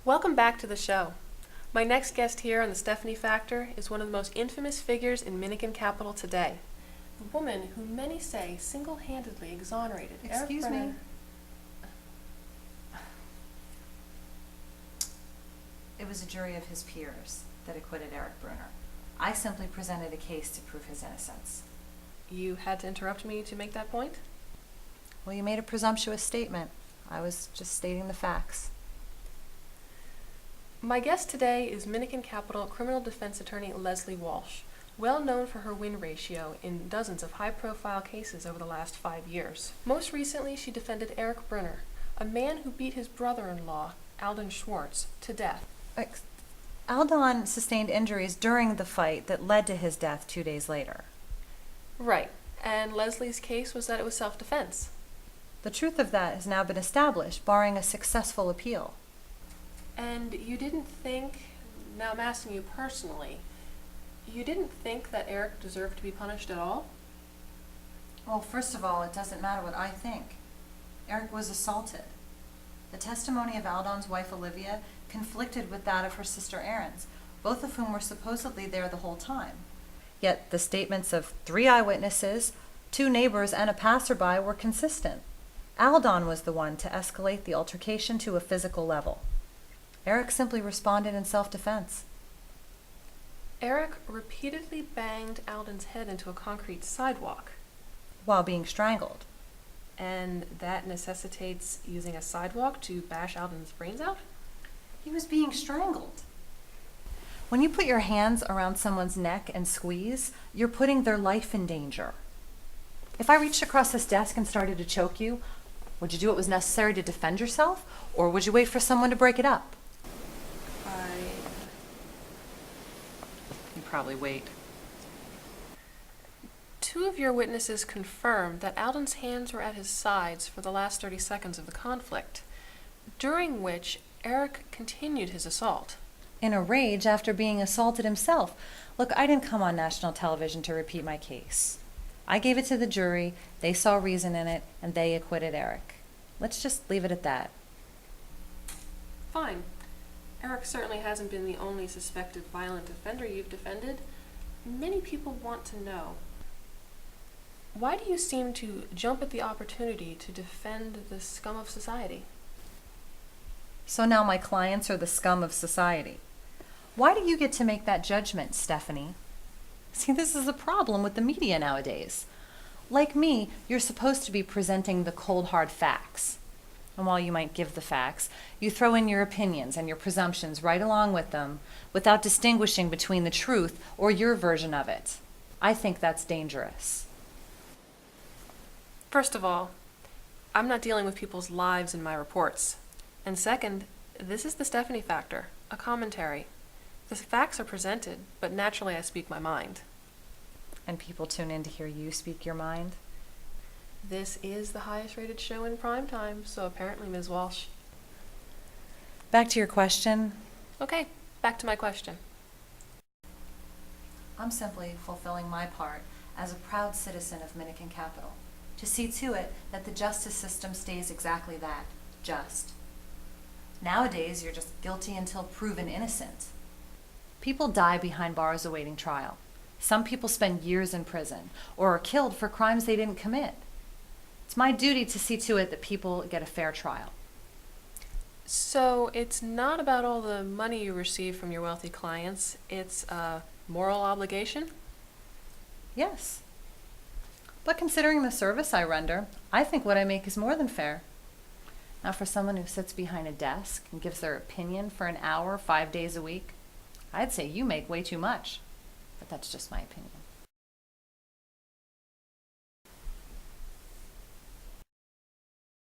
Welcome back to the show. My next guest here on the Stephanie Factor is one of the most infamous figures in Minikin capital today. The woman who many say single-handedly exonerated Eric Excuse Brenner. me? It was a jury of his peers that acquitted Eric Brunner. I simply presented a case to prove his innocence. You had to interrupt me to make that point? Well, you made a presumptuous statement. I was just stating the facts. My guest today is Minikin Capital criminal defense attorney Leslie Walsh, well known for her win ratio in dozens of high-profile cases over the last 5 years. Most recently, she defended Eric Brunner, a man who beat his brother-in-law, Alden Schwartz, to death. Aldon sustained injuries during the fight that led to his death 2 days later. Right, and Leslie's case was that it was self-defense. The truth of that has now been established, barring a successful appeal. And you didn't think, now I'm asking you personally, you didn't think that Eric deserved to be punished at all? Well, first of all, it doesn't matter what I think. Eric was assaulted. The testimony of Aldon's wife, Olivia, conflicted with that of her sister Erin's, both of whom were supposedly there the whole time. Yet the statements of 3 eyewitnesses, 2 neighbors, and a passerby were consistent. Aldon was the one to escalate the altercation to a physical level. Eric simply responded in self-defense. Eric repeatedly banged Alden's head into a concrete sidewalk. While being strangled. And that necessitates using a sidewalk to bash Alden's brains out? He was being strangled. When you put your hands around someone's neck and squeeze, you're putting their life in danger. If I reached across this desk and started to choke you, would you do what was necessary to defend yourself, or would you wait for someone to break it up? You'd probably wait. 2 of your witnesses confirmed that Alden's hands were at his sides for the last 30 seconds of the conflict, during which Eric continued his assault. In a rage after being assaulted himself. Look, I didn't come on national television to repeat my case. I gave it to the jury, they saw reason in it, and they acquitted Eric. Let's just leave it at that. Fine. Eric certainly hasn't been the only suspected violent offender you've defended. Many people want to know, why do you seem to jump at the opportunity to defend the scum of society? So now my clients are the scum of society. Why do you get to make that judgment, Stephanie? See, this is a problem with the media nowadays. Like me, you're supposed to be presenting the cold, hard facts. And while you might give the facts, you throw in your opinions and your presumptions right along with them, without distinguishing between the truth or your version of it. I think that's dangerous. First of all, I'm not dealing with people's lives in my reports. And second, this is the Stephanie Factor, a commentary. The facts are presented, but naturally I speak my mind. And people tune in to hear you speak your mind? This is the highest rated show in prime time, so apparently, Ms. Walsh. Back to your question. Okay, back to my question. I'm simply fulfilling my part as a proud citizen of Minikin Capital, to see to it that the justice system stays exactly that, just. Nowadays, you're just guilty until proven innocent. People die behind bars awaiting trial. Some people spend years in prison or are killed for crimes they didn't commit. It's my duty to see to it that people get a fair trial. So it's not about all the money you receive from your wealthy clients, it's a moral obligation? Yes. But considering the service I render, I think what I make is more than fair. Now, for someone who sits behind a desk and gives their opinion for an hour, 5 days a week, I'd say you make way too much. But that's just my opinion.